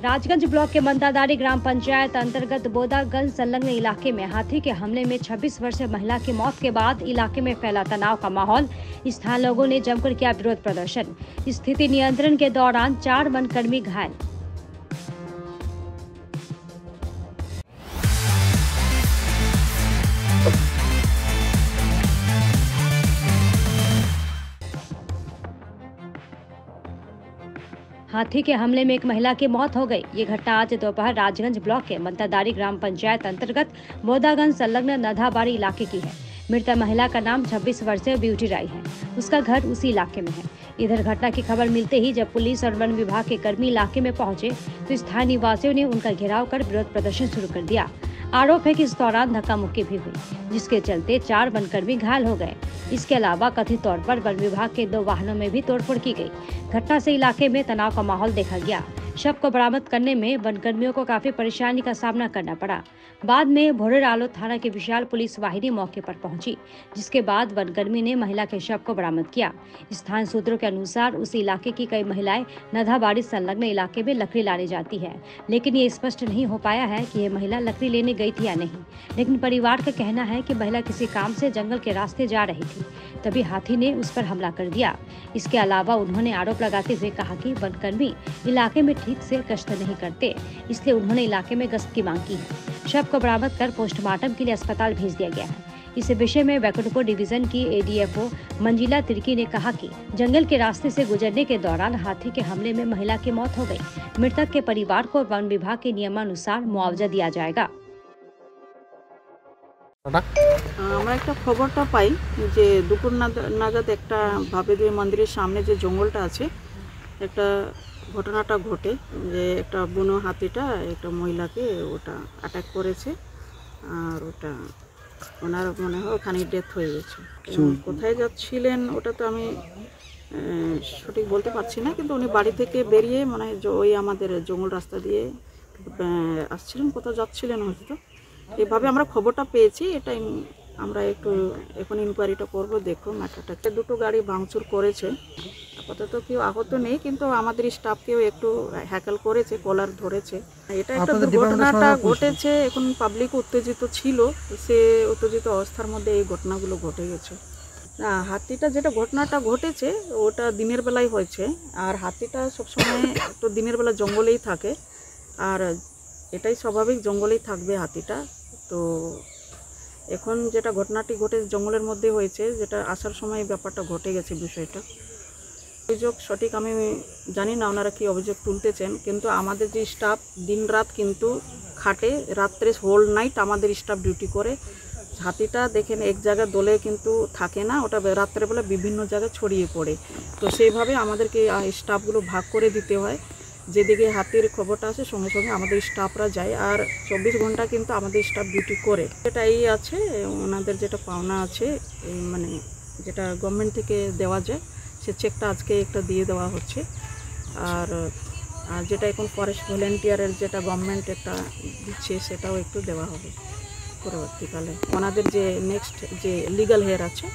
Rajganj block के मंदादारी ग्राम पंचायत अंतर्गत बोदागंज संलग्न इलाके में हाथी के हमले में 26 वर्षीय महिला की मौत के बाद इलाके में फैला तनाव का माहौल। स्थानीय लोगों ने जमकर किया विरोध प्रदर्शन। स्थिति नियंत्रण के दौरान 4 वनकर्मी घायल। हाथी के हमले में एक महिला की मौत हो गई। ये घटना आज दोपहर राजगंज ब्लॉक के मंदादारी ग्राम पंचायत अंतर्गत बोदागंज संलग्न नदाबाड़ी इलाके की है। मृतक महिला का नाम 26 वर्षीय ब्यूटी राय है। उसका घर उसी इलाके में है। इधर घटना की खबर मिलते ही जब पुलिस और वन विभाग के कर्मी इलाके में पहुंचे तो स्थानीय निवासियों ने उनका घेराव कर विरोध प्रदर्शन शुरू कर दिया। आरोप है कि इस दौरान धक्का मुक्की भी हुई, जिसके चलते 4 वनकर्मी घायल हो गए। इसके अलावा कथित तौर पर वन विभाग के 2 वाहनों में भी तोड़फोड़ की गई। घटना से इलाके में तनाव का माहौल देखा गया। शव को बरामद करने में वनकर्मियों को काफी परेशानी का सामना करना पड़ा। बाद में भोरेरालो थाना की विशाल पुलिस वाहिनी मौके पर पहुंची, जिसके बाद वनकर्मी ने महिला के शव को बरामद किया। स्थानीय सूत्रों के अनुसार उस इलाके की कई महिलाएं नदाबाड़ी संलग्न इलाके में लकड़ी लाने जाती है, लेकिन ये स्पष्ट नहीं हो पाया है कि ये महिला लकड़ी लेने गई थी या नहीं। लेकिन परिवार का कहना है कि महिला किसी काम से जंगल के रास्ते जा रही थी, तभी हाथी ने उस पर हमला कर दिया। इसके अलावा उन्होंने आरोप लगाते हुए कहा कि वनकर्मी इलाके में ठीक से गश्त नहीं करते, इसलिए उन्होंने इलाके में गश्त की मांग की है। शव को बरामद कर पोस्टमार्टम के लिए अस्पताल भेज दिया गया है। इस विषय में बैकुंठपुर डिवीजन की एडीएफओ मंजिला तिर्की ने कहा कि जंगल के रास्ते से गुजरने के दौरान हाथी के हमले में महिला की मौत हो गई। मृतक के परिवार को वन विभाग के नियमानुसार मुआवजा दिया जाएगा। আমরা একটা খবরটা পাই যে দুপুর নাগাদ একটা ভাবেদুই মন্দিরের সামনে যে জঙ্গলটা আছে একটা ঘটনাটা ঘটে যে একটা বুনো হাতিটা একটা মহিলাকে ওটা অ্যাটাক করেছে আর ওটা ওনার মনে হয় ওখানে ডেথ হয়ে গেছে। কোথায় যাচ্ছিলেন ওটা তো আমি সঠিক বলতে পারছি না, কিন্তু উনি বাড়ি থেকে বেরিয়ে মানে ওই আমাদের জঙ্গল রাস্তা দিয়ে আসছিলেন, কোথাও যাচ্ছিলেন হয়তো। এভাবে আমরা খবরটা পেয়েছি। এটাই আমরা একটু এখন ইনকোয়ারিটা করবো, দেখো ম্যাটারটাকে। 2টো গাড়ি ভাঙচুর করেছে, আপাতত কেউ আহত নেই, কিন্তু আমাদের স্টাফকেও একটু হ্যাকেল করেছে, কলার ধরেছে। এটা একটা দুর্ঘটনাটা ঘটেছে, এখন পাবলিক উত্তেজিত ছিল, সে উত্তেজিত অবস্থার মধ্যে এই ঘটনাগুলো ঘটে গেছে। না, হাতিটা যেটা ঘটনাটা ঘটেছে ওটা দিনের বেলায় হয়েছে, আর হাতিটা সবসময় একটু দিনের বেলা জঙ্গলেই থাকে, আর এটাই স্বাভাবিক, জঙ্গলেই থাকবে হাতিটা। তো এখন যেটা ঘটনাটি ঘটে জঙ্গলের মধ্যে হয়েছে, যেটা আসার সময় ব্যাপারটা ঘটে গেছে বিষয়টা। অভিযোগ সঠিক আমি জানি না ওনারা কি অভিযোগ তুলতেছেন, কিন্তু আমাদের যে স্টাফ দিন রাত কিন্তু খাটে, রাত্রে হোল নাইট আমাদের স্টাফ ডিউটি করে। হাতিটা দেখেন এক জায়গায় দলে কিন্তু থাকে না, ওটা রাত্রেবেলা বিভিন্ন জায়গায় ছড়িয়ে পড়ে। তো সেইভাবে আমাদেরকে স্টাফগুলো ভাগ করে দিতে হয়। যেদিকে হাতির খবরটা আসে সঙ্গে সঙ্গে আমাদের স্টাফরা যায়, আর 24 ঘন্টা কিন্তু আমাদের স্টাফ ডিউটি করে। এটা এই আছে ওনাদের যেটা পাওনা আছে, মানে যেটা গভর্নমেন্ট থেকে দেওয়া যায়, সে চেকটা আজকে একটা দিয়ে দেওয়া হচ্ছে। আর যেটা এখন ফরেস্ট ভলেন্টিয়ারের যেটা গভর্নমেন্ট একটা দিচ্ছে সেটাও একটু দেওয়া হবে পরবর্তীকালে। ওনাদের যে নেক্সট যে লিগ্যাল হেয়ার আছে